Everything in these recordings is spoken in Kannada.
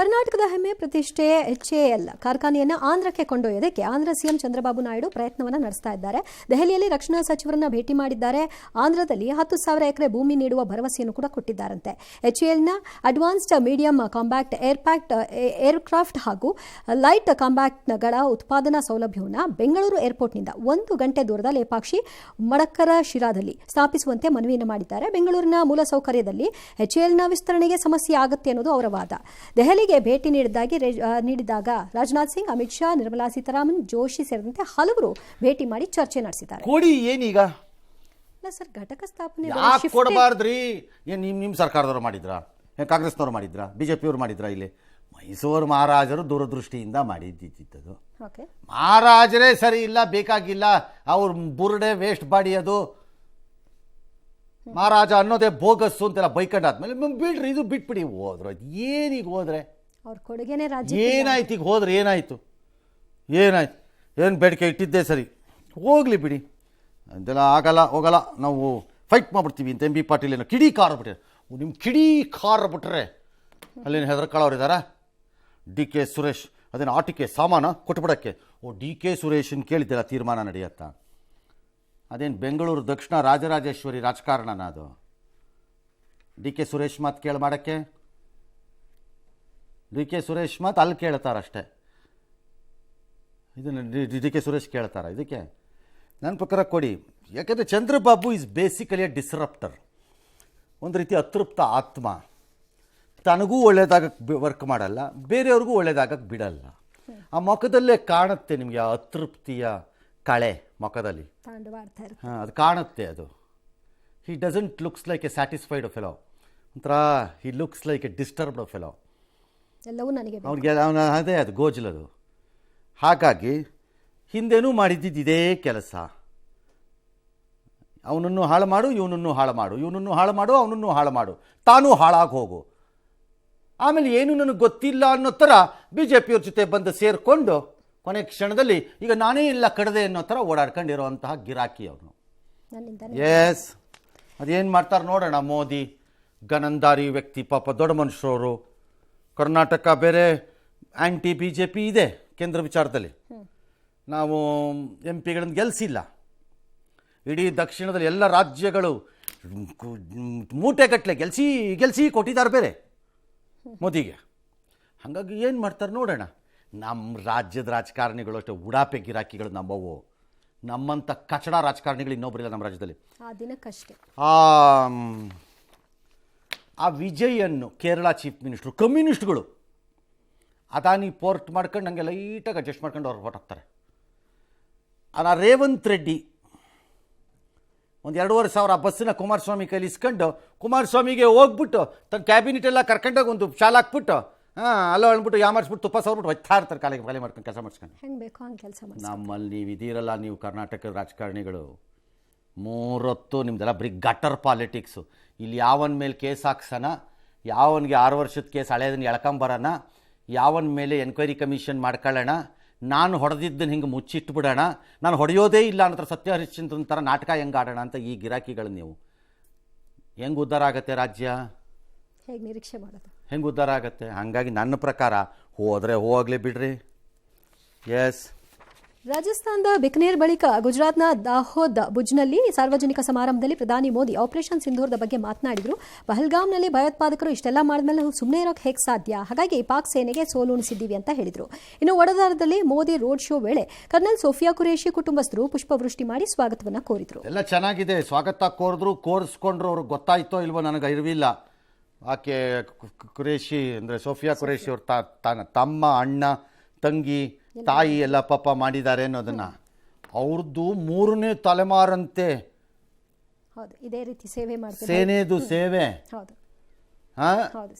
ಕರ್ನಾಟಕದ ಹೆಮ್ಮೆ ಪ್ರತಿಷ್ಠೆ HAL ಕಾರ್ಖಾನೆಯನ್ನು ಆಂಧ್ರಕ್ಕೆ ಕೊಂಡೊಯ್ಯೋದಕ್ಕೆ ಆಂಧ್ರ ಸಿಎಂ ಚಂದ್ರಬಾಬು ನಾಯ್ಡು ಪ್ರಯತ್ನವನ್ನು ನಡೆಸ್ತಾ ಇದ್ದಾರೆ. ದೆಹಲಿಯಲ್ಲಿ ರಕ್ಷಣಾ ಸಚಿವರನ್ನ ಭೇಟಿ ಮಾಡಿದ್ದಾರೆ. ಆಂಧ್ರದಲ್ಲಿ 10,000 ಎಕರೆ ಭೂಮಿ ನೀಡುವ ಭರವಸೆಯನ್ನು ಕೂಡ ಕೊಟ್ಟಿದ್ದಾರಂತೆ. HALನ ಅಡ್ವಾನ್ಸ್ಡ್ ಮೀಡಿಯಂ ಕಾಂಪ್ಯಾಕ್ಟ್ ಏರ್ಕ್ರಾಫ್ಟ್ ಹಾಗೂ ಲೈಟ್ ಕಾಂಪ್ಯಾಕ್ಟ್ಗಳ ಉತ್ಪಾದನಾ ಸೌಲಭ್ಯವನ್ನು ಬೆಂಗಳೂರು ಏರ್ಪೋರ್ಟ್ನಿಂದ 1 ಗಂಟೆ ದೂರದ ಲೇಪಾಕ್ಷಿ ಮಡಕ್ಕರ ಶಿರಾದಲ್ಲಿ ಸ್ಥಾಪಿಸುವಂತೆ ಮನವಿಯನ್ನು ಮಾಡಿದ್ದಾರೆ. ಬೆಂಗಳೂರಿನ ಮೂಲಸೌಕರ್ಯದಲ್ಲಿ HALನ ವಿಸ್ತರಣೆಗೆ ಸಮಸ್ಯೆ ಆಗುತ್ತೆ ಅನ್ನೋದು ಅವರ ವಾದ. ದೆಹಲಿಗೆ ಭೇಟಿ ನೀಡಿದಾಗ ರಾಜನಾಥ್ ಸಿಂಗ್, ಅಮಿತ್ ಶಾ, ನಿರ್ಮಲಾ ಸೀತಾರಾಮನ್, ಜೋಶಿ ಸೇರಿದಂತೆ ಹಲವರು ಭೇಟಿ ಮಾಡಿ ಚರ್ಚೆ ನಡೆಸಿದ್ದಾರೆ. ಕೊಡಿ ಏನೀಗ ಸರ್, ಘಟಕ ಸ್ಥಾಪನೆ ಕೊಡಬಾರ್ದ್ರಿ. ಏನು ನಿಮ್ಮ ಸರ್ಕಾರದವರು ಮಾಡಿದ್ರಾ, ಕಾಂಗ್ರೆಸ್ನವ್ರು ಮಾಡಿದ್ರಾ, ಬಿಜೆಪಿಯವರು ಮಾಡಿದ್ರಾ? ಇಲ್ಲಿ ಮೈಸೂರು ಮಹಾರಾಜರು ದೂರದೃಷ್ಟಿಯಿಂದ ಮಾಡಿದ್ದಿದ್ದದು. ಮಹಾರಾಜರೇ ಸರಿ ಇಲ್ಲ, ಬೇಕಾಗಿಲ್ಲ, ಅವ್ರ ಬುರುಡೆ ವೇಸ್ಟ್ ಬಾಡಿ, ಅದು ಮಹಾರಾಜ ಅನ್ನೋದೇ ಬೋಗಸ್ಸು ಅಂತೆಲ್ಲ ಬೈಕೊಂಡಾದ್ಮೇಲೆ ಬಿಡ್ರಿ, ಇದು ಬಿಟ್ಬಿಡಿ. ಹೋದ್ರು ಏನೀಗ ಹೋದ್ರೆ ಅವ್ರ ಕೊಡುಗೆನೇ ರಾಜ್ಯ. ಏನಾಯ್ತು ಈಗ ಹೋದ್ರೆ? ಏನಾಯ್ತು? ಏನು ಬೇಡಿಕೆ ಇಟ್ಟಿದ್ದೆ ಸರಿ, ಹೋಗ್ಲಿ ಬಿಡಿ, ಅದೆಲ್ಲ ಆಗಲ್ಲ ಹೋಗಲ್ಲ, ನಾವು ಫೈಟ್ ಮಾಡ್ಬಿಡ್ತೀವಿ ಅಂತ MB ಪಾಟೀಲ್ ಏನೋ ಕಿಡಿ ಕಾರ್ ಬಿಟ್ರೆ, ನಿಮ್ಮ ಕಿಡಿ ಕಾರ್ ಬಿಟ್ರೆ ಅಲ್ಲೇನು ಹೆದರ್ಕೊಳ್ಳೋರಿದ್ದಾರ? DK ಸುರೇಶ್ ಅದೇನು ಆಟಿಕೆ ಸಾಮಾನ ಕೊಟ್ಬಿಡೋಕ್ಕೆ? DK ಸುರೇಶನ್ ಕೇಳಿದ್ದೆಲ್ಲ ತೀರ್ಮಾನ ನಡೆಯತ್ತಾ? ಅದೇನು ಬೆಂಗಳೂರು ದಕ್ಷಿಣ ರಾಜರಾಜೇಶ್ವರಿ ರಾಜಕಾರಣನ ಅದು? DK ಸುರೇಶ್ ಮಾತು ಕೇಳಿ ಮಾಡೋಕ್ಕೆ? DK ಸುರೇಶ್ ಮಾತು ಅಲ್ಲಿ ಕೇಳ್ತಾರಷ್ಟೇ, ಇದನ್ನು DK ಸುರೇಶ್ ಕೇಳ್ತಾರ? ಇದಕ್ಕೆ ನನ್ನ ಪ್ರಕಾರ ಕೊಡಿ. ಯಾಕೆಂದರೆ ಚಂದ್ರಬಾಬು ಈಸ್ ಬೇಸಿಕಲಿ ಎ ಡಿಸ್ರಪ್ಟರ್, ಒಂದು ರೀತಿ ಅತೃಪ್ತ ಆತ್ಮ. ತನಗೂ ಒಳ್ಳೇದಾಗಕ್ಕೆ ವರ್ಕ್ ಮಾಡಲ್ಲ, ಬೇರೆಯವ್ರಿಗೂ ಒಳ್ಳೇದಾಗಕ್ಕೆ ಬಿಡಲ್ಲ. ಆ ಮುಖದಲ್ಲೇ ಕಾಣುತ್ತೆ ನಿಮಗೆ ಆ ಅತೃಪ್ತಿಯ ಕಳೆ ಮುಖದಲ್ಲಿ. ಅದು ಕಾಣುತ್ತೆ. ಅದು he doesn't looks like a satisfied fellow, ಒಂಥರ he looks like a disturbed fellow. ಅವ್ರಿಗೆ ಅದೇ ಅದು ಗೋಜಲದು. ಹಾಗಾಗಿ ಹಿಂದೆನೂ ಮಾಡಿದ್ದಿದ್ದು ಇದೇ ಕೆಲಸ. ಅವನನ್ನು ಹಾಳು ಮಾಡು, ಇವನನ್ನು ಹಾಳು ಮಾಡು, ಇವನನ್ನು ಹಾಳು ಮಾಡು, ಅವನನ್ನು ಹಾಳು ಮಾಡು, ತಾನೂ ಹಾಳಾಗಿ ಹೋಗು. ಆಮೇಲೆ ಏನು ನನಗೆ ಗೊತ್ತಿಲ್ಲ ಅನ್ನೋ ಥರ BJಪಿಯವ್ರ ಜೊತೆ ಬಂದು ಸೇರಿಕೊಂಡು ಕೊನೆ ಕ್ಷಣದಲ್ಲಿ ಈಗ ನಾನೇ ಇಲ್ಲ ಕಡದೆ ಅನ್ನೋ ಥರ ಓಡಾಡ್ಕೊಂಡಿರೋವಂತಹ ಗಿರಾಕಿ ಅವನು. ಎಸ್, ಅದೇನು ಮಾಡ್ತಾರೆ ನೋಡೋಣ. ಮೋದಿ ಗನಂದಾರಿ ವ್ಯಕ್ತಿ, ಪಾಪ ದೊಡ್ಡ ಮನುಷ್ಯರವರು. ಕರ್ನಾಟಕ ಬೇರೆ ಆ್ಯಂಟಿ BJP ಇದೆ ಕೇಂದ್ರ ವಿಚಾರದಲ್ಲಿ. ನಾವು MPಗಳನ್ನು ಗೆಲ್ಲಿಸಿಲ್ಲ. ಇಡೀ ದಕ್ಷಿಣದಲ್ಲಿ ಎಲ್ಲ ರಾಜ್ಯಗಳು ಮೂಟೆಗಟ್ಟಲೆ ಗೆಲ್ಸಿ ಕೊಟ್ಟಿದ್ದಾರೆ ಬೇರೆ ಮೋದಿಗೆ. ಹಾಗಾಗಿ ಏನು ಮಾಡ್ತಾರೆ ನೋಡೋಣ. ನಮ್ಮ ರಾಜ್ಯದ ರಾಜಕಾರಣಿಗಳು ಅಷ್ಟೇ ಉಡಾಪೆ ಗಿರಾಕಿಗಳು ನಮ್ಮವು. ನಮ್ಮಂಥ ಕಚಡ ರಾಜಕಾರಣಿಗಳು ಇನ್ನೊಬ್ಬರಿಲ್ಲ ನಮ್ಮ ರಾಜ್ಯದಲ್ಲಿ. ಆ ವಿಜಯನ್ನು ಕೇರಳ ಚೀಫ್ ಮಿನಿಸ್ಟ್ರು, ಕಮ್ಯುನಿಸ್ಟ್ಗಳು ಅದಾನಿ ಪೋರ್ಟ್ ಮಾಡ್ಕೊಂಡು ನನಗೆ ಲೈಟಾಗಿ ಅಡ್ಜಸ್ಟ್ ಮಾಡ್ಕೊಂಡು ಅವ್ರು ಹೊರಟಾಗ್ತಾರೆ. ಆ ರೇವಂತ್ ರೆಡ್ಡಿ ಒಂದು 2,500 ಬಸ್ಸನ್ನ ಕುಮಾರಸ್ವಾಮಿ ಕೈಲಿ ಇಸ್ಕೊಂಡು ಕುಮಾರಸ್ವಾಮಿಗೆ ಹೋಗ್ಬಿಟ್ಟು ತನ್ನ ಕ್ಯಾಬಿನೆಟ್ ಎಲ್ಲ ಕರ್ಕೊಂಡೋಗಿ ಒಂದು ಶಾಲೆ ಹಾಕ್ಬಿಟ್ಟು ಅಲ್ಲ ಅಂದ್ಬಿಟ್ಟು ಯಾಮಾರಿಸ್ಬಿಟ್ಟು ತುಪ್ಪ ಸವ್ಬಿಟ್ಟು ಹೊಯ್ತಾ ಇರ್ತಾರೆ ಕಾಲಿಗೆ ಖಾಲಿ ಮಾಡ್ಕೊಂಡು ಕೆಲಸ ಮಾಡಿಸ್ಕೊಂಡು. ನಮ್ಮಲ್ಲಿ ನೀವು ಇದೀರಲ್ಲ, ನೀವು ಕರ್ನಾಟಕದ ರಾಜಕಾರಣಿಗಳು 3 ಹೊತ್ತು ನಿಮ್ದೆಲ್ಲ ಬರೀ ಗಟರ್ ಪಾಲಿಟಿಕ್ಸು. ಇಲ್ಲಿ ಯಾವನ ಮೇಲೆ ಕೇಸ್ ಹಾಕ್ಸೋಣ, ಯಾವನಿಗೆ 6 ವರ್ಷದ ಕೇಸ್ ಹಳೆಯದನ್ನು ಎಳ್ಕೊಂಬರೋಣ, ಯಾವನ ಮೇಲೆ ಎನ್ಕ್ವೈರಿ ಕಮಿಷನ್ ಮಾಡ್ಕೊಳ್ಳೋಣ, ನಾನು ಹೊಡೆದಿದ್ದನ್ನು ಹಿಂಗೆ ಮುಚ್ಚಿಟ್ಬಿಡೋಣ, ನಾನು ಹೊಡೆಯೋದೇ ಇಲ್ಲ ಅನ್ನೋ ಸತ್ಯ ಹರಿಶ್ಚಂದ್ರನ ಥರ ನಾಟಕ ಹೆಂಗೆ ಆಡೋಣ ಅಂತ ಈ ಗಿರಾಕಿಗಳು ನೀವು. ಹೆಂಗೆ ಉದ್ಧಾರ ಆಗುತ್ತೆ ರಾಜ್ಯ? ಹೇಗೆ ನಿರೀಕ್ಷೆ ಮಾಡೋದು? ಹೆಂಗೆ ಉದ್ಧಾರ ಆಗುತ್ತೆ? ಹಾಗಾಗಿ ನನ್ನ ಪ್ರಕಾರ ಹೋದರೆ ಹೋಗಲಿ ಬಿಡ್ರಿ. ಎಸ್, ರಾಜಸ್ಥಾನದ ಬಿಕನೇರ್ ಬಳಿಕ ಗುಜರಾತ್ನ ದಾಹೋದ್ ಭುಜ್ನಲ್ಲಿ ಸಾರ್ವಜನಿಕ ಸಮಾರಂಭದಲ್ಲಿ ಪ್ರಧಾನಿ ಮೋದಿ ಆಪರೇಷನ್ ಸಿಂಧೂರದ ಬಗ್ಗೆ ಮಾತನಾಡಿದರು. ಪಹಲ್ಗಾಮ್ನಲ್ಲಿ ಭಯೋತ್ಪಾದಕರು ಇಷ್ಟೆಲ್ಲ ಮಾಡಿದ್ಮೇಲೆ ಸುಮ್ಮನೆ ಇರೋಕೆ ಹೇಗೆ ಸಾಧ್ಯ? ಹಾಗಾಗಿ ಪಾಕ್ ಸೇನೆಗೆ ಸೋಲುಣಿಸಿದ್ದೀವಿ ಅಂತ ಹೇಳಿದರು. ಇನ್ನು ವಡೋದರಾದಲ್ಲಿ ಮೋದಿ ರೋಡ್ ಶೋ ವೇಳೆ ಕರ್ನಲ್ ಸೋಫಿಯಾ ಕುರೇಶಿ ಕುಟುಂಬಸ್ಥರು ಪುಷ್ಪವೃಷ್ಟಿ ಮಾಡಿ ಸ್ವಾಗತವನ್ನು ಕೋರಿದರು. ಎಲ್ಲ ಚೆನ್ನಾಗಿದೆ, ಸ್ವಾಗತ ಕೋರಿಸ್ಕೊಂಡ್ರು. ಅವ್ರಿಗೆ ಗೊತ್ತಾಯ್ತೋ ಇಲ್ವೋ ನನಗೆ ಇರಲಿಲ್ಲ. ಆಕೆ ಕುರೇಶಿ ಅಂದರೆ ಸೋಫಿಯಾ ಕುರೇಶಿ ಅವ್ರ ತಮ್ಮ, ಅಣ್ಣ, ತಂಗಿ, ತಾಯಿ ಎಲ್ಲ ಪಾಪ ಮಾಡಿದ್ದಾರೆ ಅನ್ನೋದನ್ನು. ಅವ್ರದ್ದು 3ನೇ ತಲೆಮಾರಂತೆ ಇದೇ ರೀತಿ ಸೇವೆ ಮಾಡ್ತಾರೆ, ಸೇನೆದು ಸೇವೆ.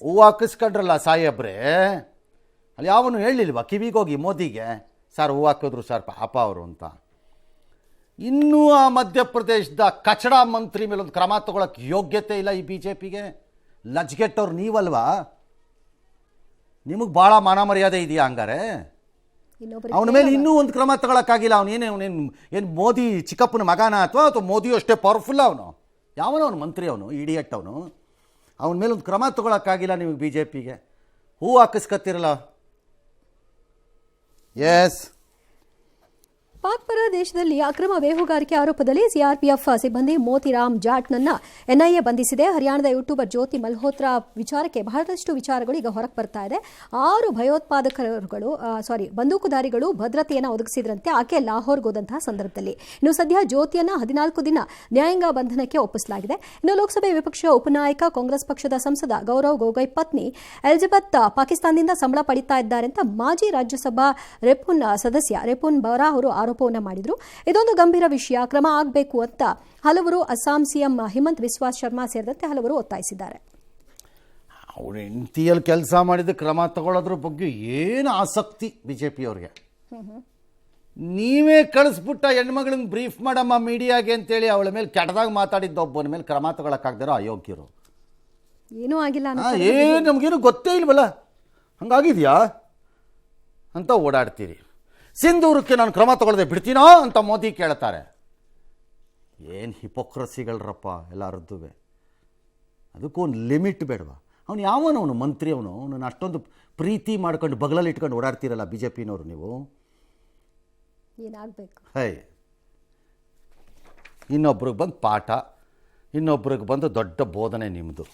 ಹೂವು ಹಾಕಿಸ್ಕೊಂಡ್ರಲ್ಲ ಸಾಹೇಬ್ರೆ, ಅಲ್ಲಿ ಯಾವನು ಹೇಳಿಲ್ವಾ ಕಿವಿಗೋಗಿ ಮೋದಿಗೆ, ಸರ್ ಹೂವು ಹಾಕಿದ್ರು ಸರ್ ಪಾಪ ಅವರು ಅಂತ? ಇನ್ನೂ ಆ ಮಧ್ಯಪ್ರದೇಶದ ಕಚಡ ಮಂತ್ರಿ ಮೇಲೆ ಒಂದು ಕ್ರಮ ತಗೊಳಕ್ಕೆ ಯೋಗ್ಯತೆ ಇಲ್ಲ ಈ BJಪಿಗೆ. ಲಜ್ಗೆಟ್ಟವ್ರು ನೀವಲ್ವಾ? ನಿಮಗೆ ಭಾಳ ಮಾನ ಮರ್ಯಾದೆ ಇದೆಯಾ ಹಂಗಾರೆ? ಅವನ ಮೇಲೆ ಇನ್ನೂ ಒಂದು ಕ್ರಮ ತಗೊಳಕ್ಕಾಗಿಲ್ಲ. ಏನು ಮೋದಿ ಚಿಕ್ಕಪ್ಪನ ಮಗನ ಅಥವಾ ಮೋದಿಯು ಅಷ್ಟೇ ಪವರ್ಫುಲ್ಲ ಅವನು? ಯಾವನೋ ಅವನು ಮಂತ್ರಿ, ಅವನು ಇಡಿಯಟ್ ಅವನು. ಅವನ ಮೇಲೆ ಒಂದು ಕ್ರಮ ತಗೊಳಕ್ಕಾಗಿಲ್ಲ ನಿಮಗೆ BJಪಿಗೆ. ಹೂ ಹಾಕಿಸ್ಕತ್ತಿರಲ್ಲ. ಎಸ್. ಪಾಕ್ ಪರ ದೇಶದಲ್ಲಿ ಅಕ್ರಮ ಬೇಹುಗಾರಿಕೆ ಆರೋಪದಲ್ಲಿ ಸಿಆರ್ಪಿಎಫ್ ಸಿಬ್ಬಂದಿ ಮೋತಿರಾಮ್ ಜಾಟ್ನನ್ನ ಎನ್ಐಎ ಬಂಧಿಸಿದೆ. ಹರಿಯಾಣದ ಯೂಟ್ಯೂಬರ್ ಜ್ಯೋತಿ ಮಲ್ಹೋತ್ರಾ ವಿಚಾರಕ್ಕೆ ಬಹಳಷ್ಟು ವಿಚಾರಗಳು ಈಗ ಹೊರಗೆ ಬರ್ತಾ ಇದೆ. 6 ಬಂದೂಕುಧಾರಿಗಳು ಭದ್ರತೆಯನ್ನು ಒದಗಿಸಿದ್ರಂತೆ ಆಕೆ ಲಾಹೋರ್ಗೆ ಹೋದಂತಹ ಸಂದರ್ಭದಲ್ಲಿ. ಇನ್ನು ಸದ್ಯ ಜ್ಯೋತಿಯನ್ನ 14 ದಿನ ನ್ಯಾಯಾಂಗ ಬಂಧನಕ್ಕೆ ಒಪ್ಪಿಸಲಾಗಿದೆ. ಇನ್ನು ಲೋಕಸಭೆ ವಿಪಕ್ಷ ಉಪನಾಯಕ ಕಾಂಗ್ರೆಸ್ ಪಕ್ಷದ ಸಂಸದ ಗೌರವ್ ಗೊಗೊಯ್ ಪತ್ನಿ ಎಲಿಜಬೆತ್ ಪಾಕಿಸ್ತಾನದಿಂದ ಸಂಬಳ ಪಡಿತಾ ಇದ್ದಾರೆ ಅಂತ ಮಾಜಿ ರಾಜ್ಯಸಭಾ ರೆಪುನ್ ಸದಸ್ಯ ರೆಪುನ್ ಬರಾ ಅವರು ಆರೋಪವನ್ನು ಮಾಡಿದ್ರು. ಇದೊಂದು ಗಂಭೀರ ವಿಷಯ, ಕ್ರಮ ಆಗಬೇಕು ಅಂತ ಹಲವರು ಅಸ್ಸಾಂ ಸಿಎಂ ಹಿಮಂತ್ ಬಿಸ್ವಾ ಶರ್ಮಾ ಸೇರಿದಂತೆ ಹಲವರು ಒತ್ತಾಯಿಸಿದ್ದಾರೆ. ಅವ್ರ ಹೆಂಡತಿಯಲ್ಲಿ ಕೆಲಸ ಮಾಡಿದ ಕ್ರಮ ತಗೊಳ್ಳೋದ್ರ ಬಗ್ಗೆ ಏನು ಆಸಕ್ತಿ ಬಿಜೆಪಿಯವ್ರಿಗೆ. ನೀವೇ ಕಳಿಸ್ಬಿಟ್ಟ ಹೆಣ್ಮಗಳನ್ನ ಬ್ರೀಫ್ ಮಾಡಮ್ಮ ಮೀಡಿಯಾಗೆ ಅಂತೇಳಿ ಅವಳ ಮೇಲೆ ಕೆಟ್ಟದಾಗ ಮಾತಾಡಿದ್ದ ಒಬ್ಬನ ಮೇಲೆ ಕ್ರಮ ತಗೊಳಕ್ಕಾಗ್ದಾರೋ ಅಯೋಗ್ಯರು. ಏನೂ ಆಗಿಲ್ಲ, ನಮಗೇನು ಗೊತ್ತೇ ಇಲ್ವಲ್ಲ, ಹಂಗಾಗಿದೆಯಾ ಅಂತ ಓಡಾಡ್ತೀರಿ. ಸಿಂಧೂರಕ್ಕೆ ನಾನು ಕ್ರಮ ತಗೊಳ್ಳದೆ ಬಿಡ್ತೀನೋ ಅಂತ ಮೋದಿ ಕೇಳ್ತಾರೆ. ಏನು ಹಿಪೋಕ್ರಸಿಗಳ್ರಪ್ಪ ಎಲ್ಲರದ್ದು. ಅದಕ್ಕೂ ಒಂದು ಲಿಮಿಟ್ ಬೇಡವಾ? ಅವನು ಯಾವನವನು ಮಂತ್ರಿ, ಅವನು ಅಷ್ಟೊಂದು ಪ್ರೀತಿ ಮಾಡ್ಕೊಂಡು ಬಗಲಲ್ಲಿ ಇಟ್ಕೊಂಡು ಓಡಾಡ್ತೀರಲ್ಲ ಬಿ ಜೆ ಪಿನವರು ನೀವು. ಏನಾಗಬೇಕು? ಇನ್ನೊಬ್ರಿಗೆ ಬಂದು ಪಾಠ, ಇನ್ನೊಬ್ರಿಗೆ ಬಂದು ದೊಡ್ಡ ಬೋಧನೆ ನಿಮ್ಮದು.